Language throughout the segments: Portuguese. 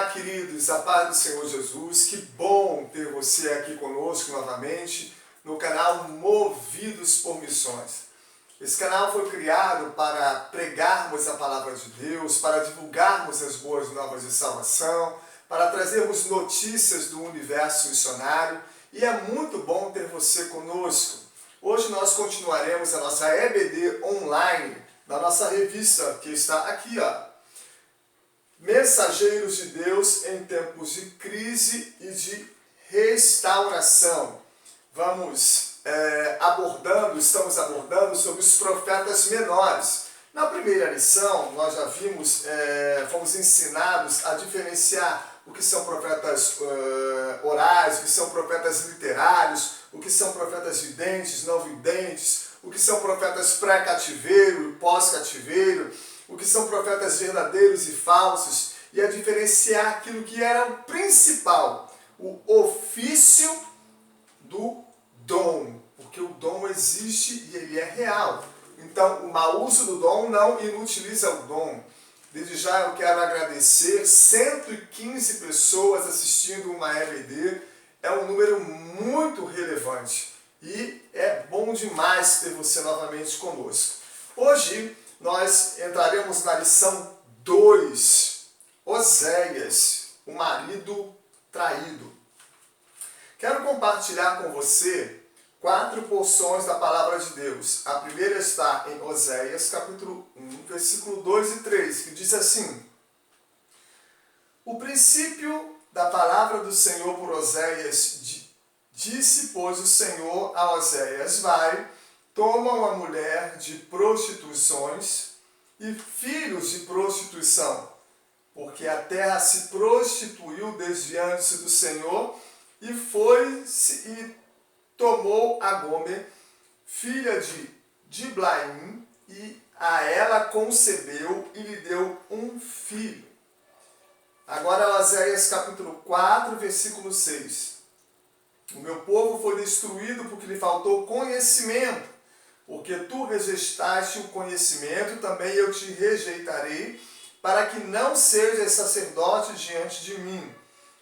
Olá, queridos, a paz do Senhor Jesus. Que bom ter você aqui conosco novamente no canal Movidos por Missões. Esse canal foi criado para pregarmos a palavra de Deus, para divulgarmos as boas novas de salvação, para trazermos notícias do universo missionário, e é muito bom ter você conosco. Hoje nós continuaremos a nossa EBD online, da nossa revista que está aqui, Mensageiros de Deus em tempos de crise e de restauração. Estamos abordando sobre os profetas menores. Na primeira lição, nós já fomos ensinados a diferenciar o que são profetas orais, o que são profetas literários, o que são profetas videntes, não videntes, o que são profetas pré-cativeiro e pós-cativeiro, o que são profetas verdadeiros e falsos, e a diferenciar aquilo que era o principal, o ofício do dom, porque o dom existe e ele é real. Então, o mau uso do dom não inutiliza o dom. Desde já eu quero agradecer 115 pessoas assistindo uma EBD, é um número muito relevante e é bom demais ter você novamente conosco. Hoje nós entraremos na lição 2, Oséias, o marido traído. Quero compartilhar com você 4 porções da palavra de Deus. A primeira está em Oséias, capítulo 1, versículo 2 e 3, que diz assim: O princípio da palavra do Senhor por Oséias disse, pois, o Senhor a Oséias: vai, toma uma mulher de prostituições e filhos de prostituição, porque a terra se prostituiu desviando-se do Senhor, e foi-se e tomou a Gomer, filha de Diblaim, e a ela concebeu e lhe deu um filho. Agora Oséias capítulo 4, versículo 6. O meu povo foi destruído porque lhe faltou conhecimento. Porque tu rejeitaste o conhecimento, também eu te rejeitarei, para que não sejas sacerdote diante de mim,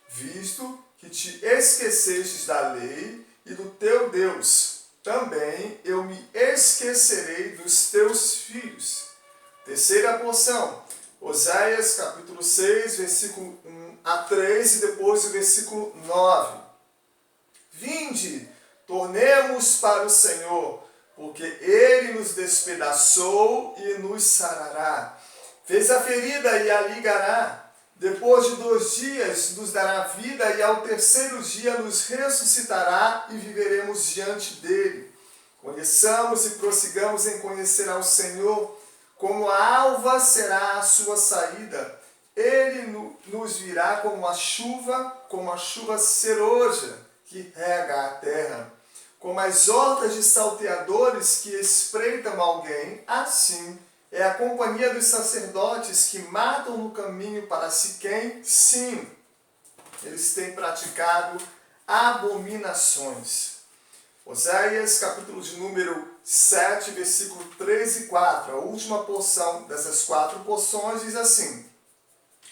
visto que te esquecestes da lei e do teu Deus. Também eu me esquecerei dos teus filhos. Terceira porção, Oséias capítulo 6, versículo 1 a 3 e depois o versículo 9. Vinde, tornemos para o Senhor, porque Ele nos despedaçou e nos sarará. Fez a ferida e a ligará. Depois de 2 dias nos dará vida, e ao terceiro dia nos ressuscitará e viveremos diante dele. Conheçamos e prossigamos em conhecer ao Senhor. Como a alva será a sua saída. Ele nos virá como a chuva ceroja que rega a terra. Como as hortas de salteadores que espreitam alguém, assim é a companhia dos sacerdotes que matam no caminho para Siquém. Sim, eles têm praticado abominações. Oséias, capítulo de número 7, versículo 3 e 4. A última porção dessas 4 porções diz assim: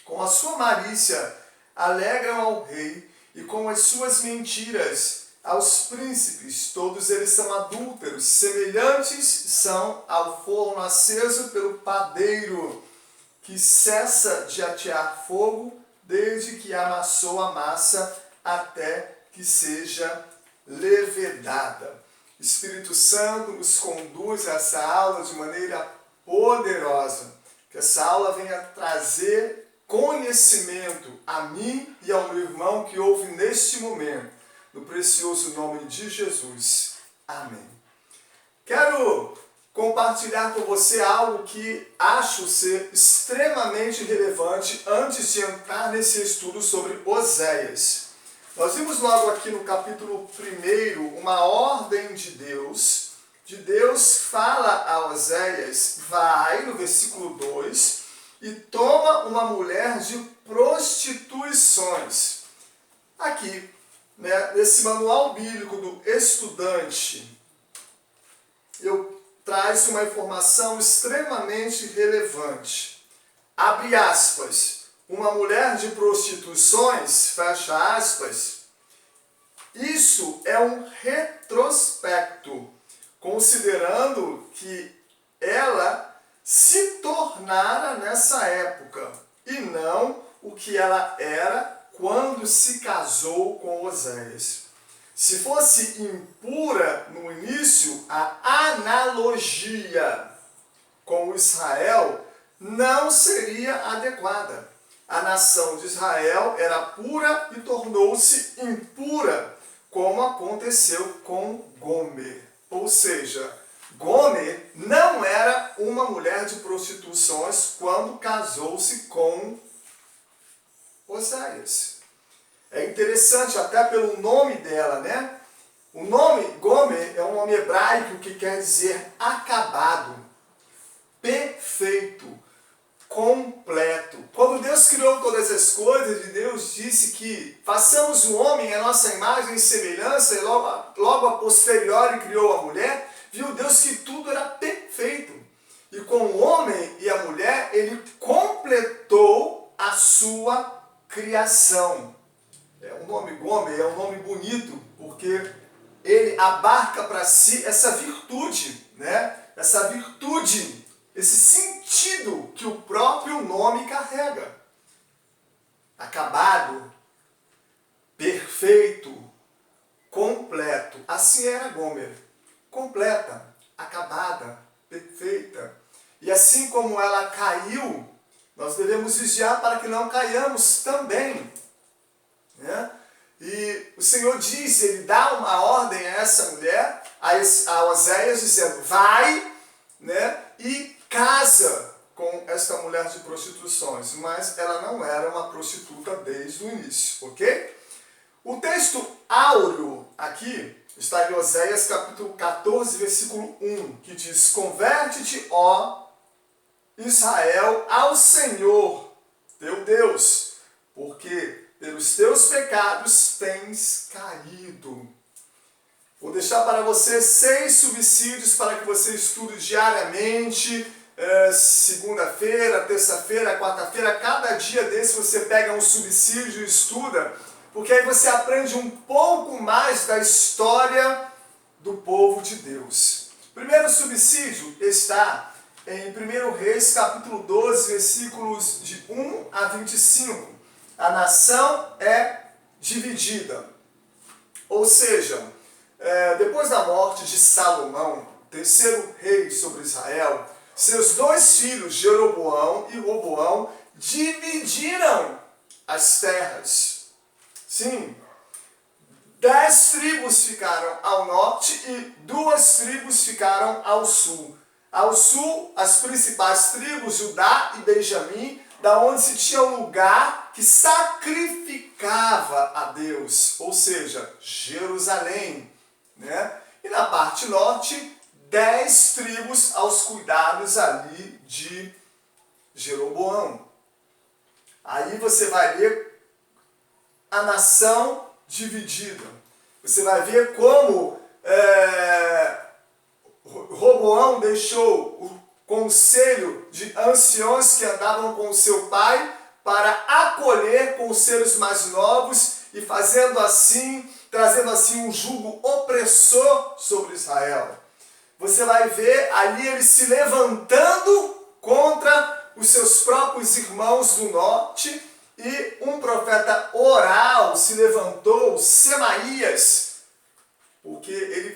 Com a sua malícia alegram ao rei, e com as suas mentiras aos príncipes. Todos eles são adúlteros, semelhantes são ao forno aceso pelo padeiro, que cessa de atear fogo desde que amassou a massa até que seja levedada. Espírito Santo nos conduz a essa aula de maneira poderosa. Que essa aula venha trazer conhecimento a mim e ao meu irmão que ouve neste momento. No precioso nome de Jesus. Amém. Quero compartilhar com você algo que acho ser extremamente relevante antes de entrar nesse estudo sobre Oséias. Nós vimos logo aqui no capítulo 1 uma ordem de Deus. Deus fala a Oséias: vai, no versículo 2, e toma uma mulher de prostituições. Aqui, nesse manual bíblico do estudante, eu traz uma informação extremamente relevante. Abre aspas. uma mulher de prostituições, fecha aspas, isso é um retrospecto, considerando que ela se tornara nessa época e não o que ela era quando se casou com Oséias. Se fosse impura no início, a analogia com Israel não seria adequada. A nação de Israel era pura e tornou-se impura, como aconteceu com Gomer. Ou seja, Gomer não era uma mulher de prostituições quando casou-se com Oséias. É interessante até pelo nome dela, né? O nome Gomer é um nome hebraico que quer dizer acabado, perfeito, completo. Quando Deus criou todas as coisas, Deus disse que façamos o homem à nossa imagem e semelhança, e logo a posteriori criou a mulher, viu Deus que tudo era perfeito. E com o homem e a mulher, ele completou a sua criação. O nome Gomer é um nome bonito, porque ele abarca para si essa virtude, né? Essa virtude, esse sentido que o próprio nome carrega. Acabado, perfeito, completo. Assim era Gomer. Completa, acabada, perfeita. E assim como ela caiu, nós devemos vigiar para que não caiamos também. Né? E o Senhor diz, ele dá uma ordem a essa mulher, a Oséias, dizendo, vai, né, e casa com esta mulher de prostituições. Mas ela não era uma prostituta desde o início, ok? O texto áureo aqui está em Oséias capítulo 14, versículo 1, que diz, converte-te, ó Israel, ao Senhor, teu Deus, porque pelos teus pecados tens caído. Vou deixar para você 6 subsídios para que você estude diariamente, segunda-feira, terça-feira, quarta-feira, cada dia desse você pega um subsídio e estuda, porque aí você aprende um pouco mais da história do povo de Deus. O primeiro subsídio está em 1 Reis, capítulo 12, versículos de 1 a 25. A nação é dividida. Ou seja, depois da morte de Salomão, terceiro rei sobre Israel, seus 2 filhos, Jeroboão e Roboão, dividiram as terras. Sim, 10 tribos ficaram ao norte e 2 tribos ficaram ao sul. Ao sul, as principais tribos, Judá e Benjamim, da onde se tinha um lugar que sacrificava a Deus, ou seja, Jerusalém, né? E na parte norte, 10 tribos aos cuidados ali de Jeroboão. Aí você vai ver a nação dividida. Você vai ver como Roboão deixou o conselho de anciões que andavam com seu pai para acolher conselhos mais novos e trazendo assim um jugo opressor sobre Israel. Você vai ver ali eles se levantando contra os seus próprios irmãos do norte, e um profeta oral se levantou, Semaías, porque ele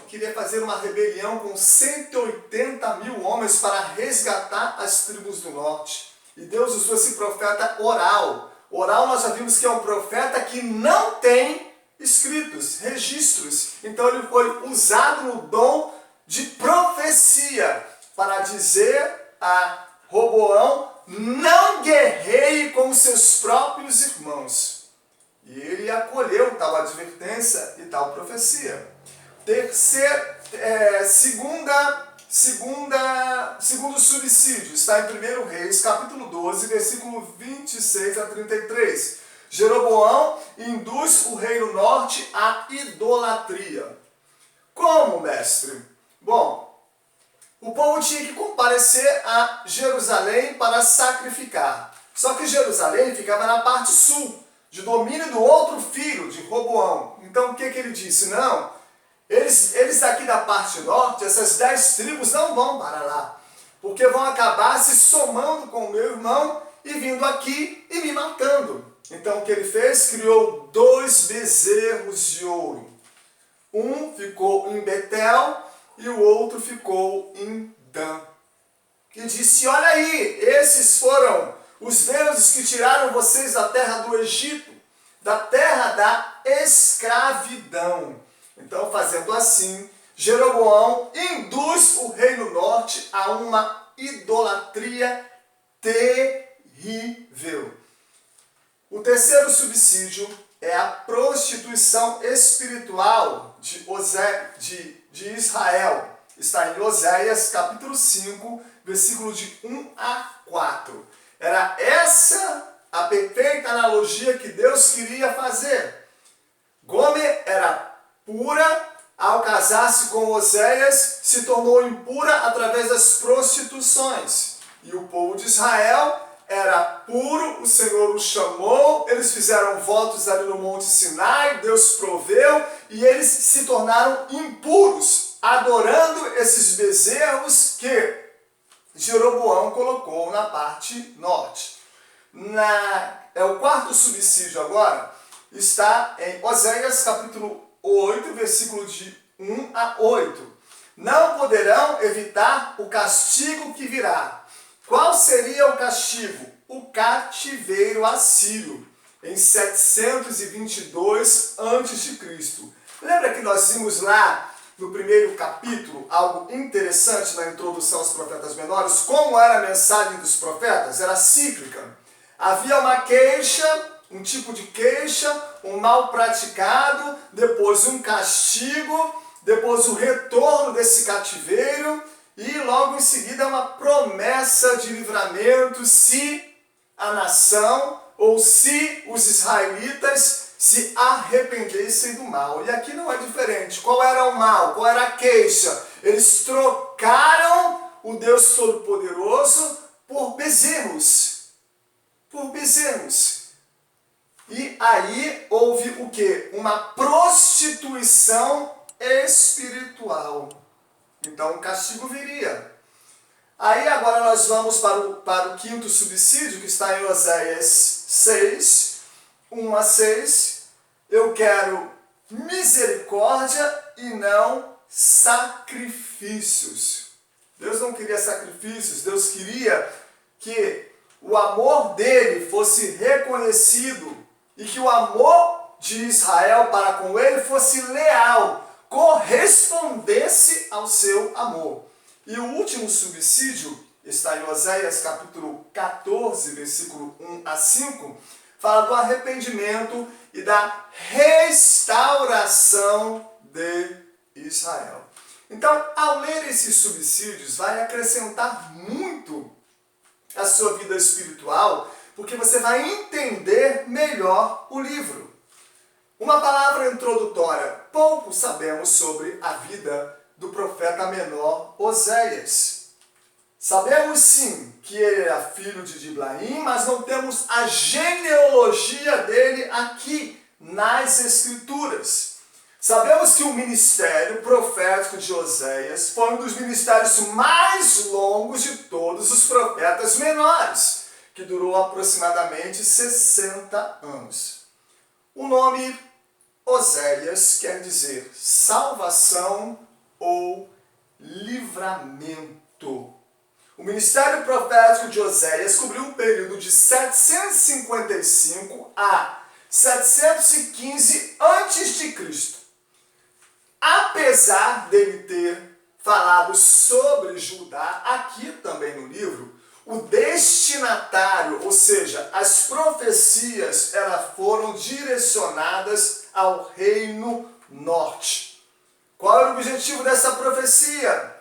queria fazer uma rebelião com 180 mil homens para resgatar as tribos do norte. E Deus usou esse profeta oral. Oral nós já vimos que é um profeta que não tem escritos, registros. Então ele foi usado no dom de profecia para dizer a Roboão, não guerreie com seus próprios irmãos. E ele acolheu tal advertência e tal profecia. Segundo subsídio, está em 1 Reis, capítulo 12, versículo 26 a 33. Jeroboão induz o reino norte à idolatria. Como, mestre? Bom, o povo tinha que comparecer a Jerusalém para sacrificar. Só que Jerusalém ficava na parte sul, de domínio do outro filho, de Roboão. Então o que ele disse? Não, eles aqui da parte norte, essas 10 tribos não vão para lá, porque vão acabar se somando com o meu irmão e vindo aqui e me matando. Então o que ele fez? Criou 2 bezerros de ouro. Um ficou em Betel e o outro ficou em Dan. E disse, olha aí, esses foram os deuses que tiraram vocês da terra do Egito, da terra da escravidão. Então, fazendo assim, Jeroboão induz o reino norte a uma idolatria terrível. O terceiro subsídio é a prostituição espiritual de Israel. Está em Oséias, capítulo 5, versículo de 1 a 4. Era essa a perfeita analogia que Deus queria fazer. Gomer era pura, ao casar-se com Oséias, se tornou impura através das prostituições. E o povo de Israel era puro, o Senhor os chamou, eles fizeram votos ali no Monte Sinai, Deus proveu, e eles se tornaram impuros, adorando esses bezerros que Jeroboão colocou na parte norte. O quarto subsídio agora está em Oséias capítulo 8, versículo de 1 a 8. Não poderão evitar o castigo que virá. Qual seria o castigo? O cativeiro assírio, em 722 a.C. Lembra que nós vimos lá no primeiro capítulo algo interessante na introdução aos profetas menores? Como era a mensagem dos profetas? Era cíclica. Havia uma queixa, um tipo de queixa, um mal praticado, depois um castigo, depois o retorno desse cativeiro e logo em seguida uma promessa de livramento se a nação ou se os israelitas se arrependessem do mal. E aqui não é diferente. Qual era o mal? Qual era a queixa? Eles trocaram o Deus Todo-Poderoso por bezerros. Por bezerros. E aí houve o quê? Uma prostituição espiritual. Então o castigo viria. Aí agora nós vamos para o quinto subsídio, que está em Oséias 6, 1 a 6. Eu quero misericórdia e não sacrifícios. Deus não queria sacrifícios, Deus queria que o amor dele fosse reconhecido e que o amor de Israel para com ele fosse leal, correspondesse ao seu amor. E o último subsídio está em Oséias capítulo 14, versículo 1 a 5, fala do arrependimento e da restauração de Israel. Então, ao ler esses subsídios, vai acrescentar muito a sua vida espiritual, porque você vai entender melhor o livro. Uma palavra introdutória. Pouco sabemos sobre a vida do profeta menor Oséias. Sabemos sim que ele era filho de Diblaim, mas não temos a genealogia dele aqui nas Escrituras. Sabemos que o ministério profético de Oséias foi um dos ministérios mais longos de todos os profetas menores, que durou aproximadamente 60 anos. O nome Oséias quer dizer salvação ou livramento. O ministério profético de Oséias cobriu um período de 755 a 715 a.C. Apesar dele ter falado sobre Judá, aqui também no livro, o destinatário, ou seja, as profecias, elas foram direcionadas ao reino norte. Qual era o objetivo dessa profecia?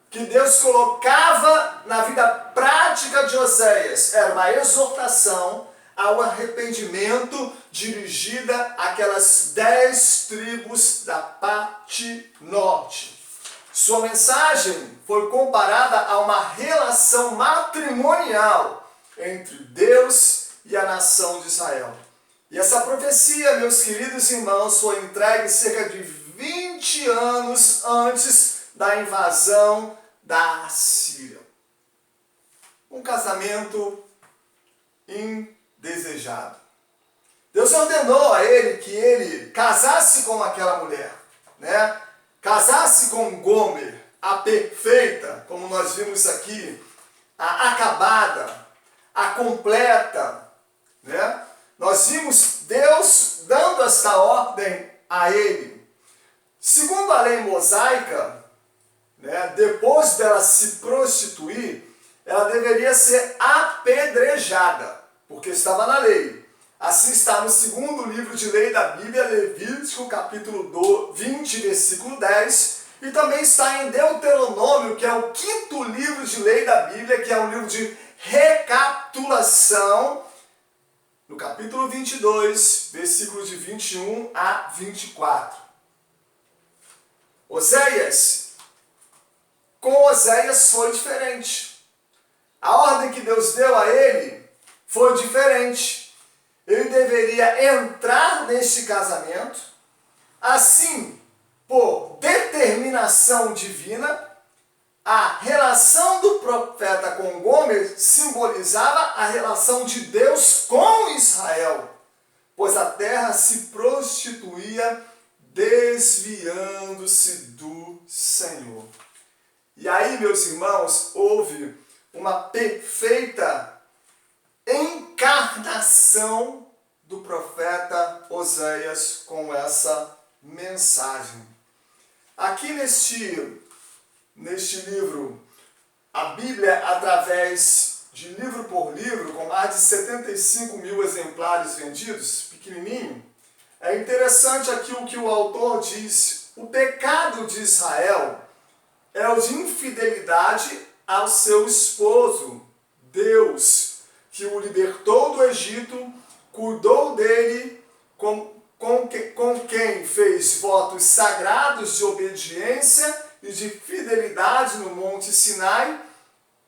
Que Deus colocava na vida prática de Oséias era uma exortação ao arrependimento dirigida àquelas 10 tribos da parte norte. Sua mensagem foi comparada a uma relação matrimonial, entre Deus e a nação de Israel. E essa profecia, meus queridos irmãos, foi entregue cerca de 20 anos antes da invasão da Assíria. Um casamento indesejado. Deus ordenou a ele que ele casasse com aquela mulher, né? Casasse com Gomer, a perfeita, como nós vimos aqui, a acabada, a completa, né? Nós vimos Deus dando esta ordem a ele. Segundo a lei mosaica, né, depois dela se prostituir, ela deveria ser apedrejada, porque estava na lei. Assim está no segundo livro de lei da Bíblia, Levítico, capítulo 20, versículo 10, e também está em Deuteronômio, que é o quinto livro de lei da Bíblia, que é um livro de recapitulação, no capítulo 22, versículos de 21 a 24. Com Oséias foi diferente. A ordem que Deus deu a ele foi diferente. Ele deveria entrar neste casamento, assim, por determinação divina. A relação do profeta com Gomer simbolizava a relação de Deus com Israel, pois a terra se prostituía desviando-se do Senhor. E aí, meus irmãos, houve uma perfeita encarnação do profeta Oséias com essa mensagem. Aqui neste livro, a Bíblia, através de livro por livro, com mais de 75 mil exemplares vendidos, pequenininho, é interessante aqui o que o autor diz. O pecado de Israel é o de infidelidade ao seu esposo, Deus, que o libertou do Egito, cuidou dele, com quem fez votos sagrados de obediência e de fidelidade no Monte Sinai,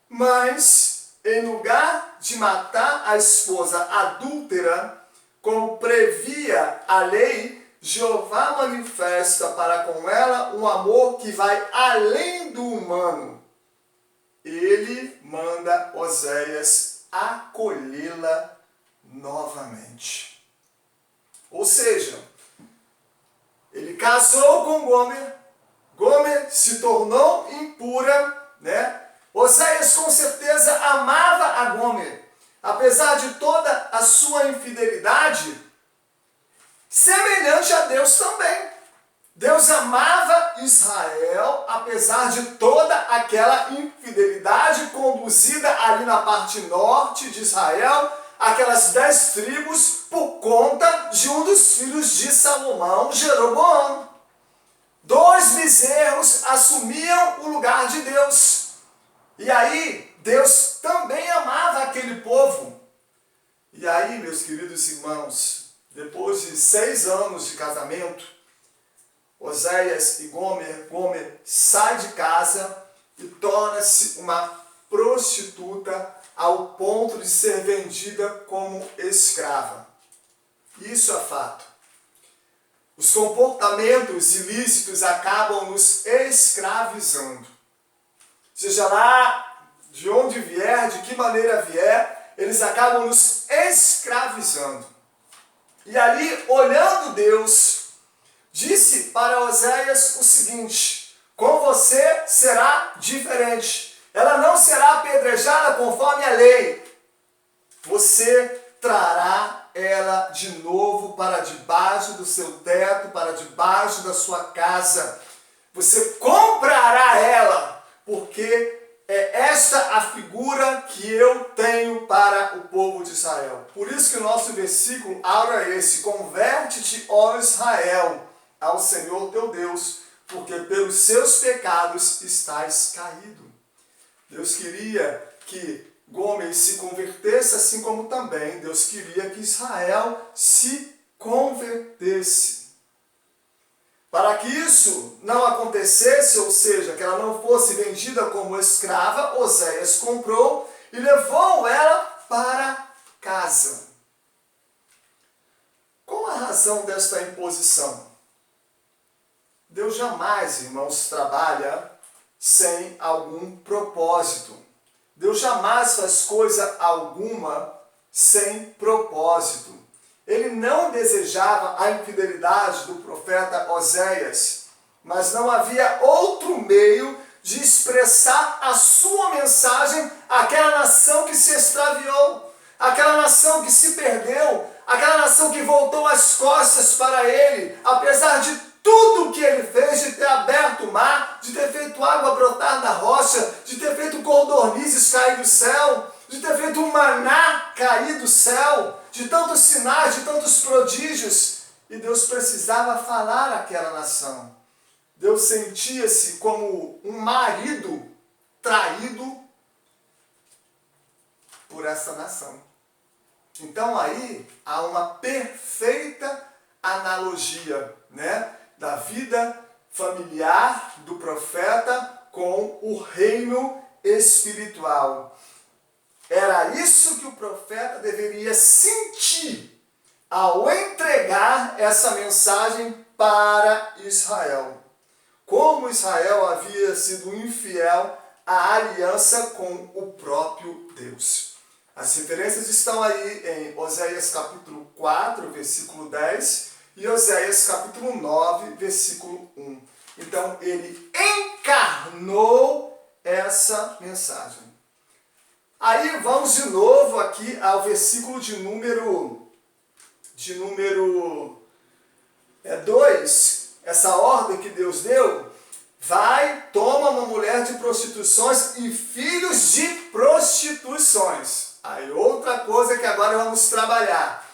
mas em lugar de matar a esposa adúltera, como previa a lei, Jeová manifesta para com ela um amor que vai além do humano. Ele manda Oséias acolhê-la novamente. Ou seja, ele casou com Gomer, Gomer se tornou impura, né? Oséias com certeza amava a Gomer, apesar de toda a sua infidelidade, semelhante a Deus também. Deus amava Israel, apesar de toda aquela infidelidade conduzida ali na parte norte de Israel, aquelas 10 tribos, por conta de um dos filhos de Salomão, Jeroboão. 2 bezerros assumiam o lugar de Deus. E aí, Deus também amava aquele povo. E aí, meus queridos irmãos, depois de 6 anos de casamento, Oséias e Gomer sai de casa e torna-se uma prostituta ao ponto de ser vendida como escrava. Isso é fato. Os comportamentos ilícitos acabam nos escravizando. Seja lá de onde vier, de que maneira vier, eles acabam nos escravizando. E ali, olhando Deus, disse para Oséias o seguinte: com você será diferente. Ela não será apedrejada conforme a lei. Você trará ela de novo para debaixo do seu teto, para debaixo da sua casa. Você comprará ela, porque é esta a figura que eu tenho para o povo de Israel. Por isso que o nosso versículo abre esse: converte-te, ó Israel, ao Senhor teu Deus, porque pelos seus pecados estás caído. Deus queria que Gomer se convertesse, assim como também Deus queria que Israel se convertesse. Para que isso não acontecesse, ou seja, que ela não fosse vendida como escrava, Oséias comprou e levou ela para casa. Qual a razão desta imposição? Deus jamais, irmãos, trabalha sem algum propósito. Deus jamais faz coisa alguma sem propósito. Ele não desejava a infidelidade do profeta Oséias, mas não havia outro meio de expressar a sua mensagem àquela nação que se extraviou, àquela nação que se perdeu, aquela nação que voltou as costas para ele, apesar de tudo que ele fez, de ter aberto o mar, de ter feito água brotar da rocha, de ter feito codornizes cair do céu, de ter feito um maná cair do céu, de tantos sinais, de tantos prodígios. E Deus precisava falar àquela nação. Deus sentia-se como um marido traído por essa nação. Então aí há uma perfeita analogia, né, da vida familiar do profeta com o reino espiritual. Era isso que o profeta deveria sentir ao entregar essa mensagem para Israel. Como Israel havia sido infiel à aliança com o próprio Deus. As referências estão aí em Oséias capítulo 4, versículo 10 e Oséias capítulo 9, versículo 1. Então ele encarnou essa mensagem. Aí vamos de novo aqui ao versículo de número 2. Essa ordem que Deus deu: vai, toma uma mulher de prostituições e filhos de prostituições. Aí outra coisa que agora vamos trabalhar.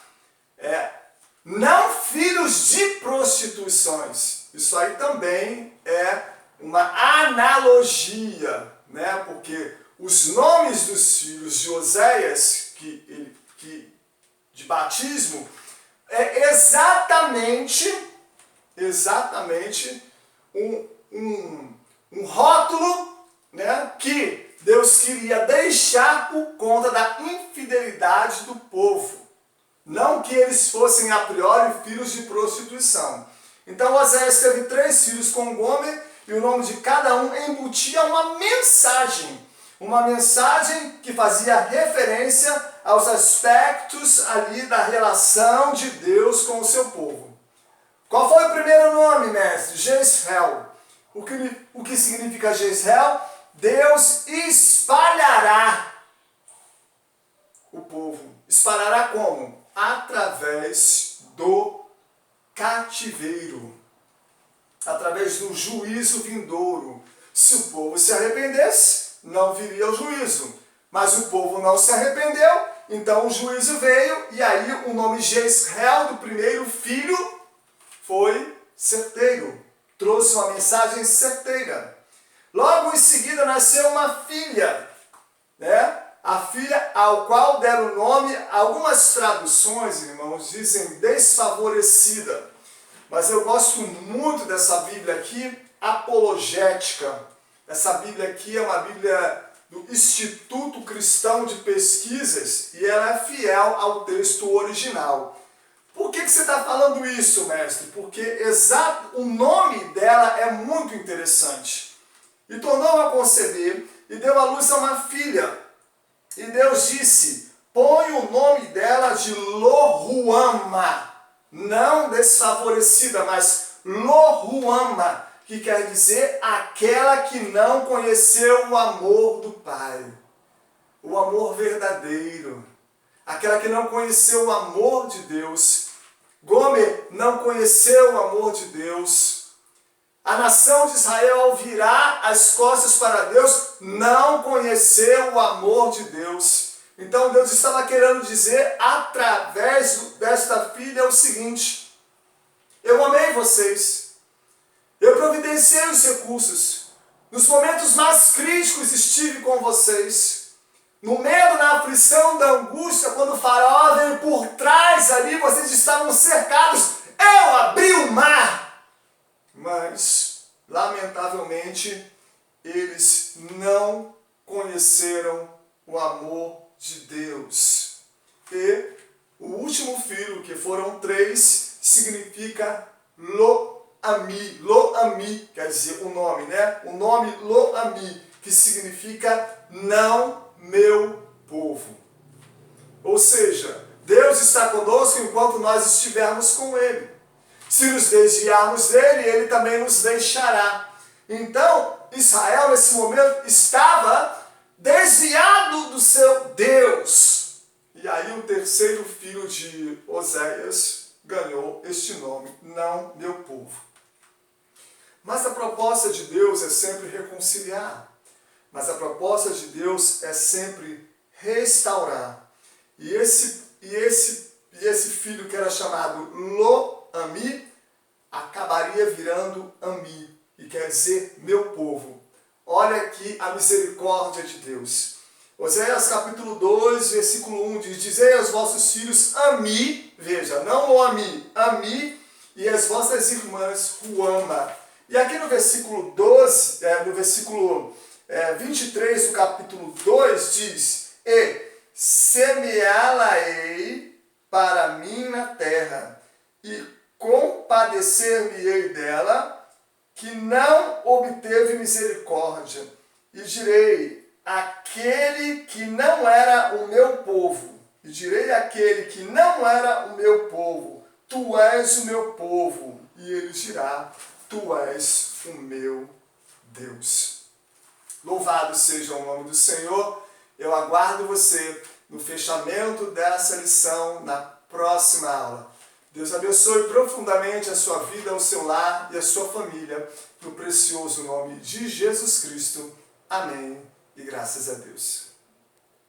Não filhos de prostituições. Isso aí também é uma analogia, né? Porque os nomes dos filhos de Oséias, de batismo, é exatamente um rótulo, né, que Deus queria deixar por conta da infidelidade do povo. Não que eles fossem a priori filhos de prostituição. Então Oséias teve 3 filhos com Gomer e o nome de cada um embutia uma mensagem. Uma mensagem que fazia referência aos aspectos ali da relação de Deus com o seu povo. Qual foi o primeiro nome, mestre? Jezreel. O que significa Jezreel? Deus espalhará o povo. Espalhará como? Através do cativeiro. Através do juízo vindouro. Se o povo se arrependesse, não viria o juízo. Mas o povo não se arrependeu, então o juízo veio, e aí o nome Jezreel do primeiro filho foi certeiro. Trouxe uma mensagem certeira. Logo em seguida nasceu uma filha, né? A filha ao qual deram o nome, algumas traduções, irmãos, dizem desfavorecida. Mas eu gosto muito dessa Bíblia aqui, apologética. Essa Bíblia aqui é uma Bíblia do Instituto Cristão de Pesquisas e ela é fiel ao texto original. Por que você está falando isso, mestre? Porque o nome dela é muito interessante. E tornou-a conceber e deu à luz a uma filha. E Deus disse: põe o nome dela de Loruama, não desfavorecida, mas Loruama, que quer dizer aquela que não conheceu o amor do Pai, o amor verdadeiro, aquela que não conheceu o amor de Deus. Gomer não conheceu o amor de Deus. A nação de Israel, ao virar as costas para Deus, não conheceu o amor de Deus. Então Deus estava querendo dizer, através desta filha, o seguinte: eu amei vocês, eu providenciei os recursos, nos momentos mais críticos estive com vocês, no medo, na aflição, da angústia, quando o faraó veio por trás ali, vocês estavam cercados, eu abri o mar. Mas, lamentavelmente, eles não conheceram o amor de Deus. E o último filho, que foram 3, significa Lo-Ami. Lo-Ami, quer dizer o nome, né? O nome Lo-Ami, que significa não meu povo. Ou seja, Deus está conosco enquanto nós estivermos com Ele. Se nos desviarmos dele, Ele também nos deixará. Então, Israel nesse momento estava desviado do seu Deus. E aí o terceiro filho de Oséias ganhou este nome, não meu povo. Mas a proposta de Deus é sempre reconciliar. Mas a proposta de Deus é sempre restaurar. E esse filho que era chamado Lo-Ami acabaria virando Ami, e quer dizer meu povo. Olha aqui a misericórdia de Deus. Oséias capítulo 2, versículo 1 diz: Dizei aos vossos filhos Ami, veja, não Lo-Ami, Ami, e as vossas irmãs Ruama. E aqui no versículo 12, no versículo 23 do capítulo 2 diz: E semeá-la-ei para mim na terra, e compadecer-me-ei dela, que não obteve misericórdia, e direi aquele que não era o meu povo, tu és o meu povo, e ele dirá, tu és o meu Deus. Louvado seja o nome do Senhor. Eu aguardo você no fechamento dessa lição na próxima aula. Deus abençoe profundamente a sua vida, o seu lar e a sua família, no precioso nome de Jesus Cristo. Amém e graças a Deus.